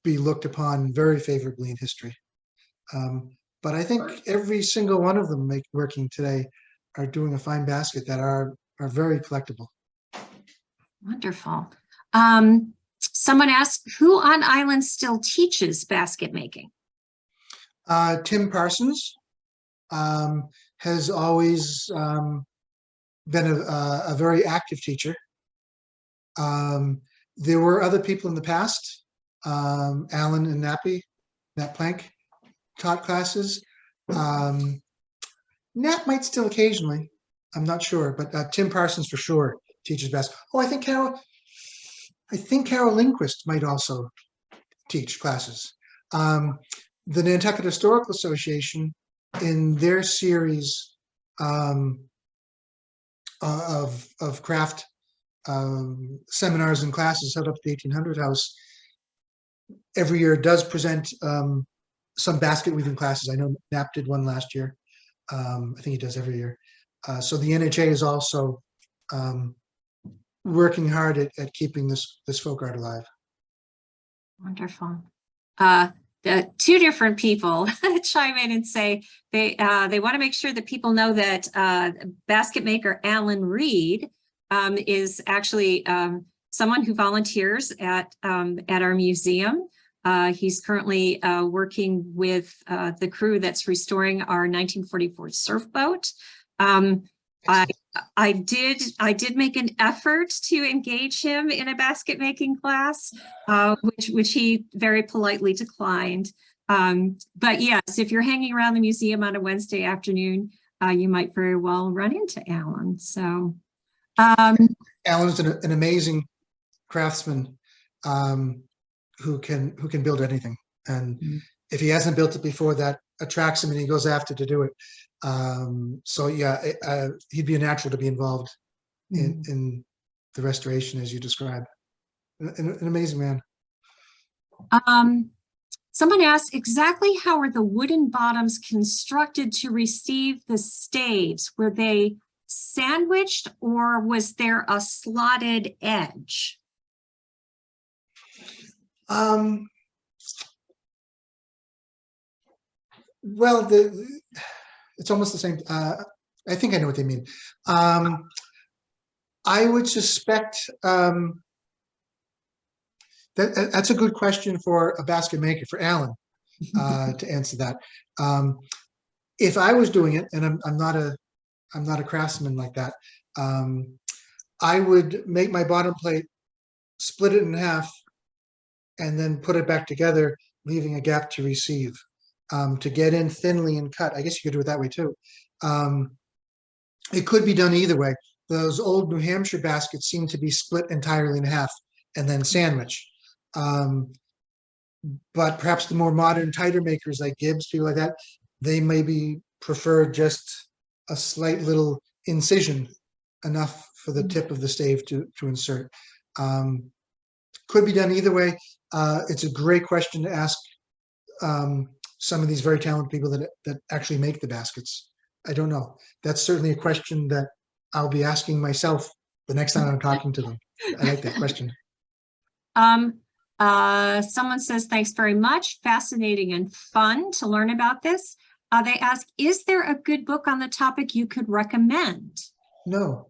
be looked upon very favorably in history. But I think every single one of them working today are doing a fine basket that are very collectible. Wonderful. Someone asked, who on island still teaches basket making? Tim Parsons has always been a very active teacher. There were other people in the past. Alan and Nat Plank taught classes. Nat might still occasionally. I'm not sure, but Tim Parsons for sure teaches basketball. Oh, I think Carol Lindquist might also teach classes. The Nantucket Historical Association, in their series of craft seminars and classes held up at the 1800 House, every year does present some basket weaving classes. I know Knapp did one last year. I think he does every year. So the NHA is also working hard at keeping this folk art alive. Wonderful. Two different people chime in and say they want to make sure that people know that basket maker Alan Reed is actually someone who volunteers at our museum. He's currently working with the crew that's restoring our 1944 surf boat. I did make an effort to engage him in a basket making class, which he very politely declined. But yes, if you're hanging around the museum on a Wednesday afternoon, you might very well run into Alan. So Alan's an amazing craftsman who can build anything, and if he hasn't built it before, that attracts him and he goes after to do it. So yeah, he'd be a natural to be involved in the restoration as you described. An amazing man. Someone asked, exactly how are the wooden bottoms constructed to receive the staves? Were they sandwiched or was there a slotted edge? Well, it's almost the same. I think I know what they mean. I would suspect that's a good question for a basket maker, for Alan, to answer that. If I was doing it, and I'm not a craftsman like that, I would make my bottom plate, split it in half, and then put it back together, leaving a gap to receive. To get in thinly and cut. I guess you could do it that way too. It could be done either way. Those old New Hampshire baskets seem to be split entirely in half and then sandwiched. But perhaps the more modern, tighter makers like Gibbs, people like that, they maybe prefer just a slight little incision, enough for the tip of the stave to insert. Could be done either way. It's a great question to ask some of these very talented people that actually make the baskets. I don't know. That's certainly a question that I'll be asking myself the next time I'm talking to them. I like that question. Someone says, thanks very much. Fascinating and fun to learn about this. They ask, is there a good book on the topic you could recommend? No.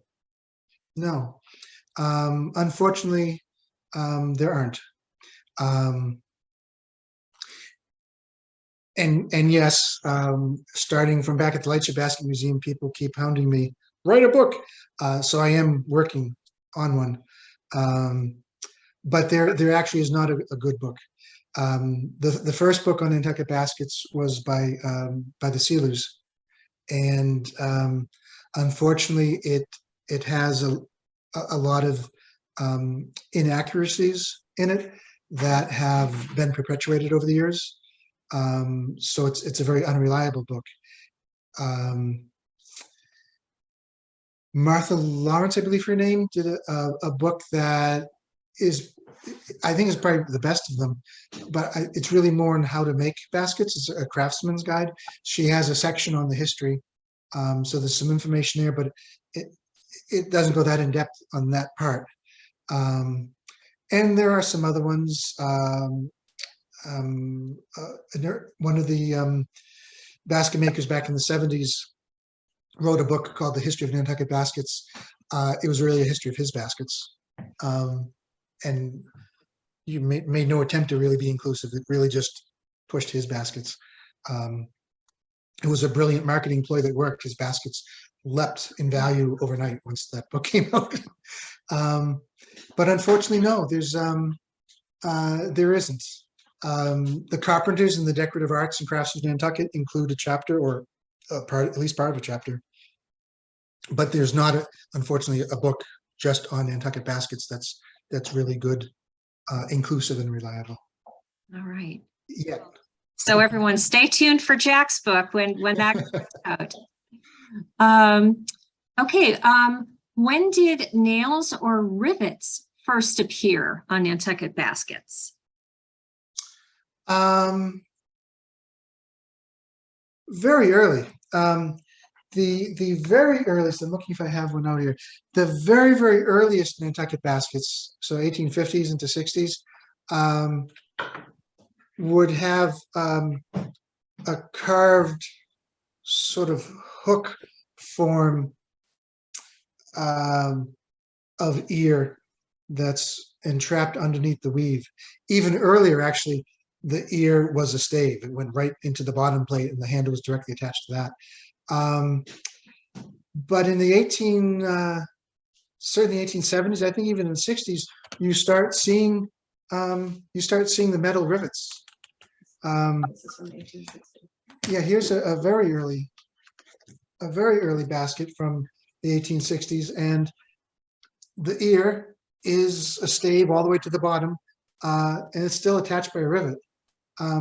Unfortunately, there aren't. And yes, starting from back at the Lightship Basket Museum, people keep hounding me, write a book. So I am working on one. But there actually is not a good book. The first book on Nantucket baskets was by the Sealers. And unfortunately, it has a lot of inaccuracies in it that have been perpetuated over the years. So it's a very unreliable book. Martha Lawrence, I believe her name, did a book that I think is probably the best of them, but it's really more on how to make baskets. It's a craftsman's guide. She has a section on the history, so there's some information there, but it doesn't go that in depth on that part. And there are some other ones. One of the basket makers back in the 70s wrote a book called The History of Nantucket Baskets. It was really a history of his baskets. And you made no attempt to really be inclusive. It really just pushed his baskets. It was a brilliant marketing ploy that worked. His baskets leapt in value overnight once that book came out. But unfortunately, no, there isn't. The Carpenters and the Decorative Arts and Crafts of Nantucket include a chapter, or at least part of a chapter. But there's not, unfortunately, a book just on Nantucket baskets that's really good, inclusive and reliable. All right. Yeah. So everyone stay tuned for Jack's book when that comes out. Okay. When did nails or rivets first appear on Nantucket baskets? Very early. The very earliest, I'm looking if I have one out here. The very, very earliest Nantucket baskets, so 1850s into 60s, would have a carved sort of hook form of ear that's entrapped underneath the weave. Even earlier, actually, the ear was a stave. It went right into the bottom plate and the handle was directly attached to that. But in the certainly 1870s, I think even in the 60s, you start seeing the metal rivets. Yeah, here's a very early basket from the 1860s, and the ear is a stave all the way to the bottom, and it's still attached by a rivet. I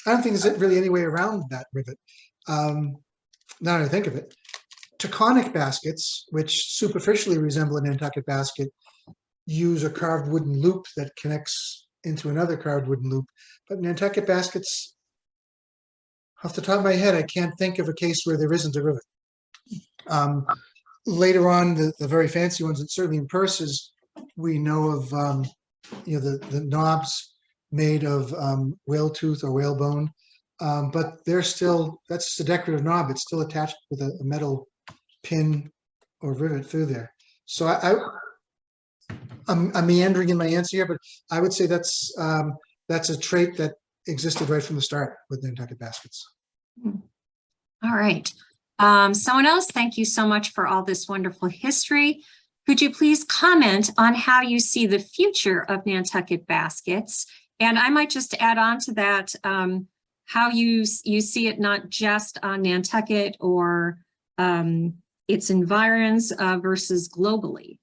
don't think there's really any way around that rivet. Now that I think of it, Taconic baskets, which superficially resemble a Nantucket basket, use a carved wooden loop that connects into another carved wooden loop. But Nantucket baskets, off the top of my head, I can't think of a case where there isn't a rivet. Later on, the very fancy ones, and certainly in purses, we know of the knobs made of whale tooth or whalebone, but that's just a decorative knob. It's still attached with a metal pin or rivet through there. So I'm meandering in my answer here, but I would say that's a trait that existed right from the start with Nantucket baskets. All right. Someone else, thank you so much for all this wonderful history. Could you please comment on how you see the future of Nantucket baskets? And I might just add on to that, how you see it not just on Nantucket or its environs versus globally.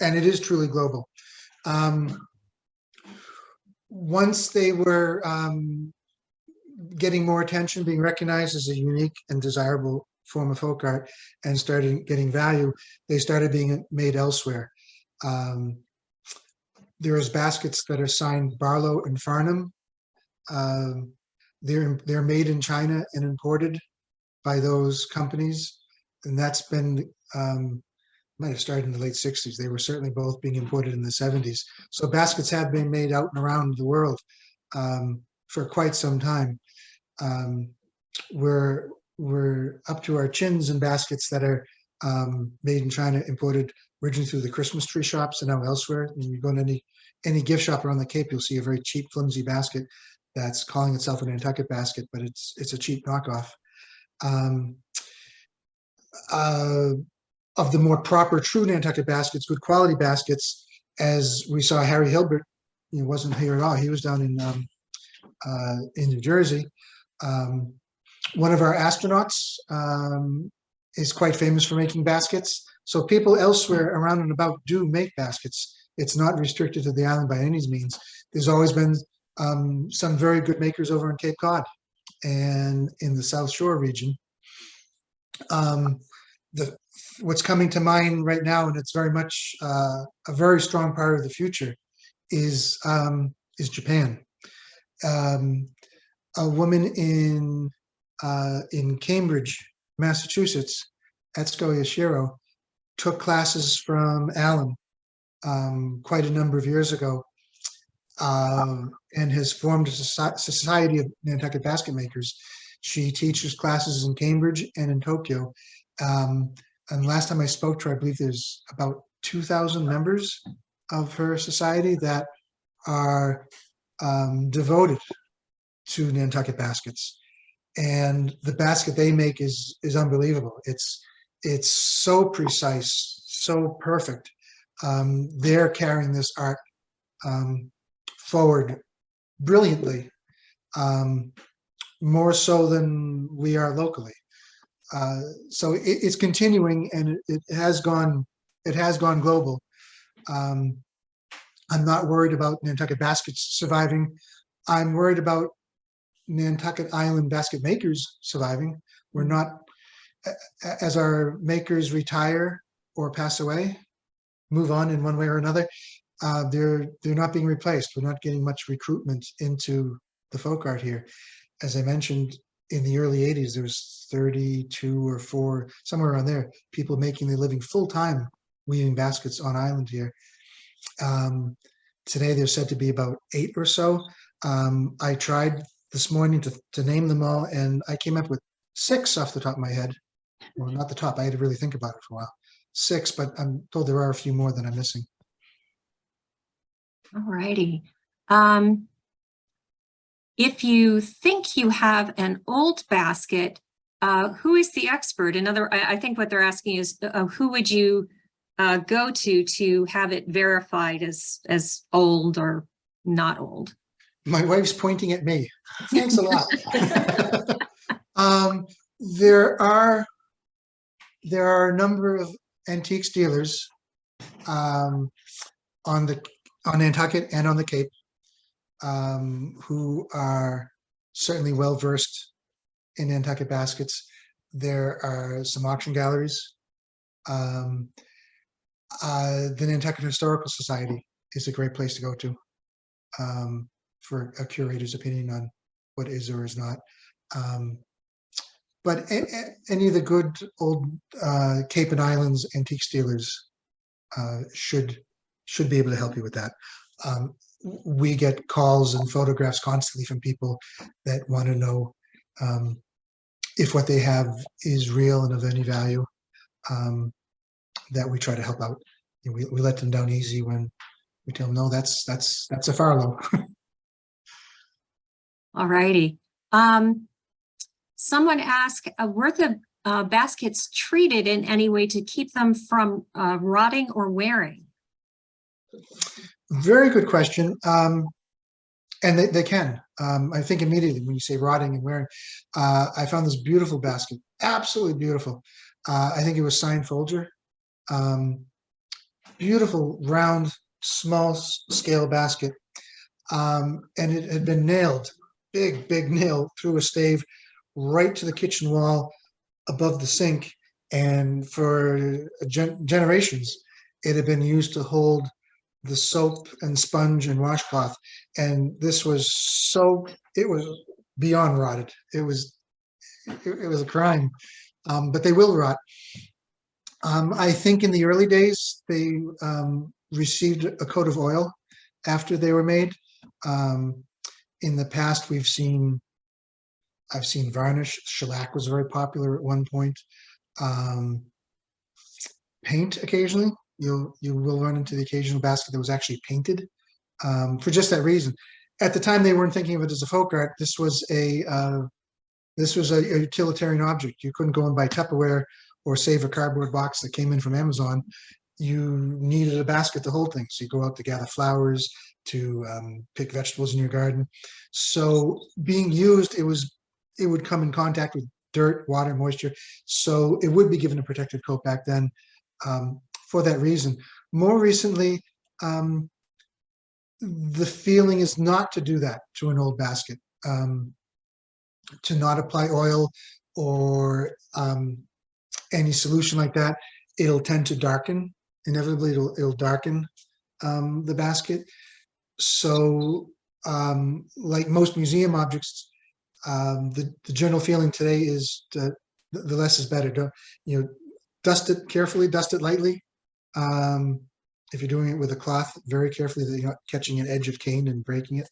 And it is truly global. Once they were getting more attention, being recognized as a unique and desirable form of folk art and started getting value, they started being made elsewhere. There's baskets that are signed Barlow and Farnham. They're made in China and imported by those companies, and that's been might have started in the late 60s. They were certainly both being imported in the 70s. So baskets have been made out and around the world for quite some time. We're up to our chins in baskets that are made in China, imported originally through the Christmas tree shops and now elsewhere. When you go to any gift shop around the Cape, you'll see a very cheap, flimsy basket that's calling itself a Nantucket basket, but it's a cheap knockoff. Of the more proper, true Nantucket baskets, good quality baskets, as we saw Harry Hilbert, he wasn't here at all. He was down in New Jersey. One of our astronauts is quite famous for making baskets. So people elsewhere around and about do make baskets. It's not restricted to the island by any means. There's always been some very good makers over in Cape Cod and in the South Shore region. What's coming to mind right now, and it's very much a very strong part of the future, is Japan. A woman in Cambridge, Massachusetts, Etsuko Yashiro, took classes from Alan quite a number of years ago, and has formed a society of Nantucket basket makers. She teaches classes in Cambridge and in Tokyo. And last time I spoke to her, I believe there's about 2,000 members of her society that are devoted to Nantucket baskets. And the basket they make is unbelievable. It's so precise, so perfect. They're carrying this art forward brilliantly. more so than we are locally. So it's continuing, and it has gone global. I'm not worried about Nantucket baskets surviving. I'm worried about Nantucket Island basket makers surviving. We're not, as our makers retire or pass away, move on in one way or another, they're not being replaced. We're not getting much recruitment into the folk art here. As I mentioned, in the early 80s, there was 32 or 4, somewhere around there, people making their living full-time weaving baskets on island here. Today, there's said to be about 8 or so. I tried this morning to name them all, and I came up with 6 off the top of my head. Well, not the top. I had to really think about it for a while. 6, but I'm told there are a few more that I'm missing. All righty. If you think you have an old basket, who is the expert? I think what they're asking is, who would you go to have it verified as old or not old? My wife's pointing at me. Thanks a lot. There are a number of antiques dealers on Nantucket and on the Cape who are certainly well versed in Nantucket baskets. There are some auction galleries. The Nantucket Historical Society is a great place to go to for a curator's opinion on what is or is not. But any of the good old Cape and Islands antiques dealers should be able to help you with that. We get calls and photographs constantly from people that want to know if what they have is real and of any value, that we try to help out. We let them down easy when we tell them, no, that's a Farlow. All righty. Someone asked, were the baskets treated in any way to keep them from rotting or wearing? Very good question. And they can. I think immediately when you say rotting and wearing, I found this beautiful basket, absolutely beautiful. I think it was signed Folger. Beautiful, round, small scale basket. And it had been nailed, big nail through a stave right to the kitchen wall above the sink. And for generations, it had been used to hold the soap and sponge and washcloth. And this was it was beyond rotted. It was a crime, but they will rot. I think in the early days, they received a coat of oil after they were made. In the past, I've seen varnish. Shellac was very popular at one point. Paint occasionally. You will run into the occasional basket that was actually painted for just that reason. At the time, they weren't thinking of it as a folk art. This was a utilitarian object. You couldn't go and buy Tupperware or save a cardboard box that came in from Amazon. You needed a basket to hold things. So you go out to gather flowers, to pick vegetables in your garden. So being used, it would come in contact with dirt, water, moisture. So it would be given a protective coat back then for that reason. More recently, the feeling is not to do that to an old basket, to not apply oil or any solution like that. It'll tend to darken. Inevitably, it'll darken the basket. So like most museum objects, the general feeling today is that the less is better. Dust it carefully, dust it lightly. If you're doing it with a cloth, very carefully, that you're not catching an edge of cane and breaking it.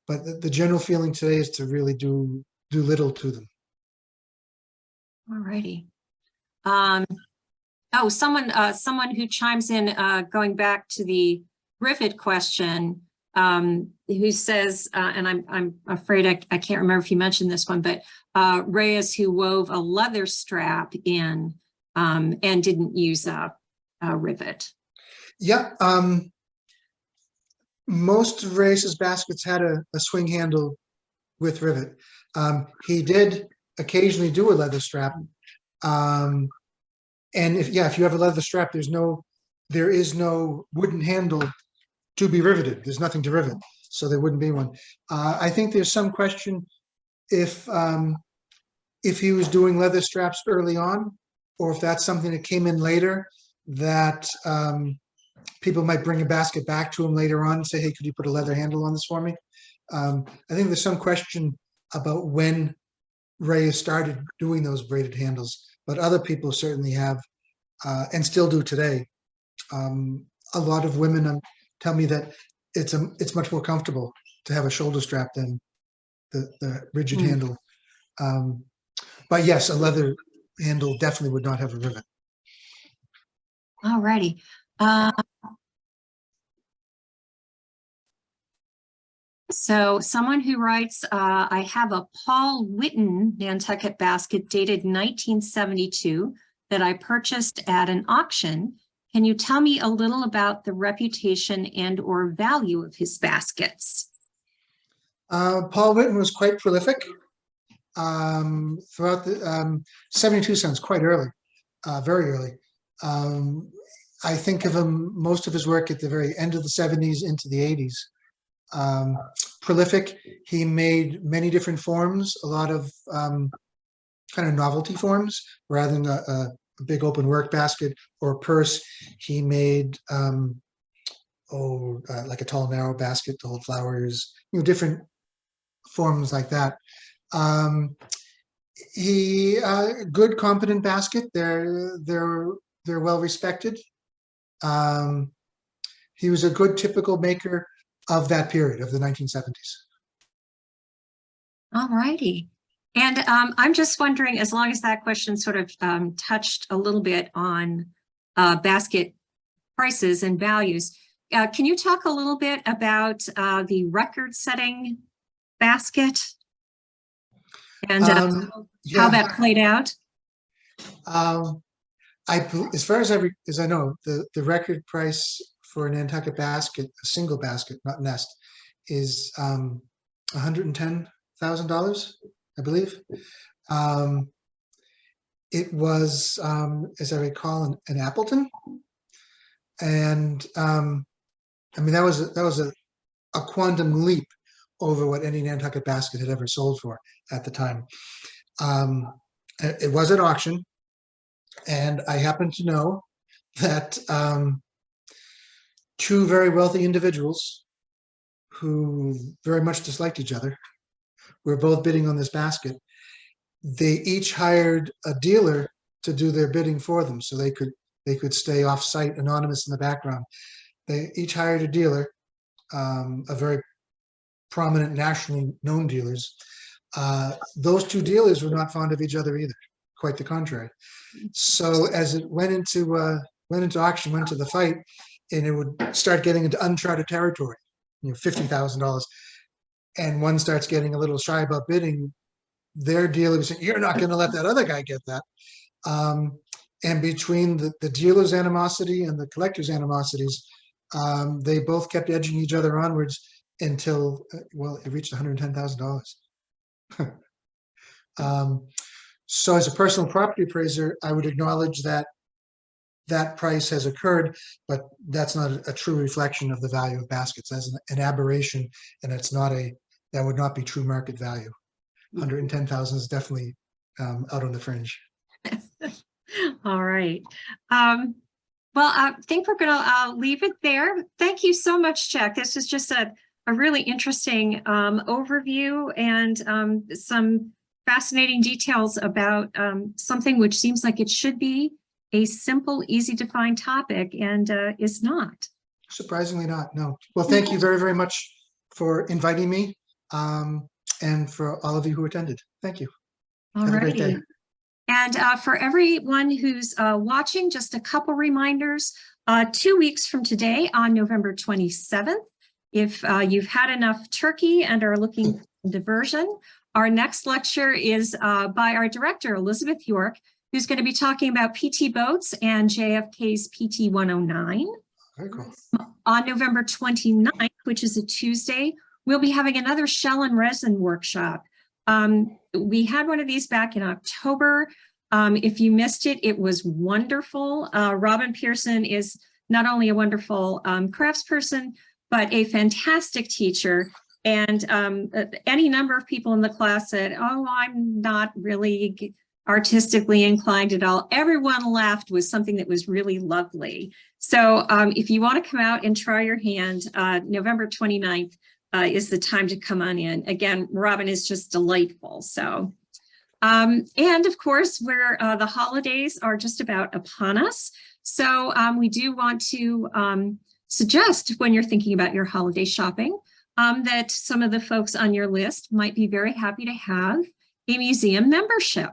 But the general feeling today is to really do little to them. All righty. Oh, someone who chimes in, going back to the rivet question, who says, and I'm afraid I can't remember if you mentioned this one, but Reyes, who wove a leather strap in and didn't use a rivet. Yeah, most of Reyes's baskets had a swing handle with rivet. He did occasionally do a leather strap. And if you have a leather strap, there is no wooden handle to be riveted. There's nothing to rivet, so there wouldn't be one. I think there's some question if he was doing leather straps early on, or if that's something that came in later, that people might bring a basket back to him later on and say, hey, could you put a leather handle on this for me? I think there's some question about when Ray has started doing those braided handles, but other people certainly have and still do today. A lot of women tell me that it's much more comfortable to have a shoulder strap than the rigid handle. But yes, a leather handle definitely would not have a rivet. All righty. So someone who writes, I have a Paul Whitten Nantucket basket dated 1972 that I purchased at an auction. Can you tell me a little about the reputation and or value of his baskets? Paul Whitten was quite prolific throughout the 72 sounds quite early, very early. I think of most of his work at the very end of the 70s into the 80s. Prolific. He made many different forms, a lot of kind of novelty forms rather than a big open work basket or a purse. He made like a tall narrow basket to hold flowers, different forms like that. He good competent basket. They're well respected. He was a good typical maker of that period of the 1970s. All righty. And I'm just wondering, as long as that question sort of touched a little bit on basket prices and values, can you talk a little bit about the record-setting basket and how that played out? As far as I know, the record price for a Nantucket basket, a single basket, not nest, is $110,000, I believe. It was, as I recall, an Appleton, and I mean that was a quantum leap over what any Nantucket basket had ever sold for at the time. It was at auction, and I happen to know that two very wealthy individuals who very much disliked each other were both bidding on this basket. They each hired a dealer to do their bidding for them, so they could stay off-site, anonymous in the background. They each hired a dealer, a very prominent, nationally known dealers. Those two dealers were not fond of each other either, quite the contrary. So as it went into auction, went to the fight, and it would start getting into uncharted territory, $50,000, and one starts getting a little shy about bidding, their dealer was saying, you're not going to let that other guy get that. And between the dealer's animosity and the collector's animosities, they both kept edging each other onwards until, well, it reached $110,000. So as a personal property appraiser, I would acknowledge that that price has occurred, but that's not a true reflection of the value of baskets. That's an aberration, and that would not be true market value. 110,000 is definitely out on the fringe. All right. Well, I think we're going to leave it there. Thank you so much, Jack. This is just a really interesting overview and some fascinating details about something which seems like it should be a simple, easy to find topic and is not. Surprisingly not, no. Well, thank you very, very much for inviting me and for all of you who attended. Thank you. Have a great day. And for everyone who's watching, just a couple reminders. 2 weeks from today on November 27th, if you've had enough turkey and are looking for diversion, our next lecture is by our director, Elizabeth York, who's going to be talking about PT boats and JFK's PT 109. Very cool. On November 29th, which is a Tuesday, we'll be having another shell and resin workshop. We had one of these back in October. If you missed it, it was wonderful. Robin Pearson is not only a wonderful craftsperson, but a fantastic teacher. And any number of people in the class said, oh, I'm not really artistically inclined at all. Everyone laughed with something that was really lovely. So if you want to come out and try your hand, November 29th is the time to come on in. Again, Robin is just delightful. So, and of course, the holidays are just about upon us. So we do want to suggest when you're thinking about your holiday shopping, that some of the folks on your list might be very happy to have a museum membership.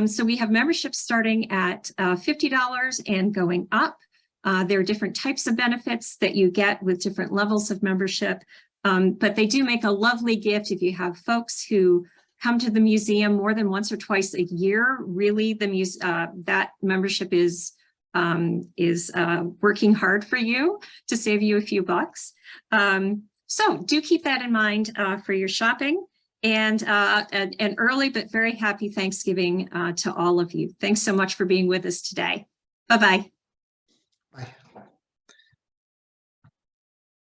So we have memberships starting at $50 and going up. There are different types of benefits that you get with different levels of membership, but they do make a lovely gift if you have folks who come to the museum more than once or twice a year. Really, that membership is working hard for you to save you a few bucks. So do keep that in mind for your shopping. And an early but very happy Thanksgiving to all of you. Thanks so much for being with us today. Bye-bye.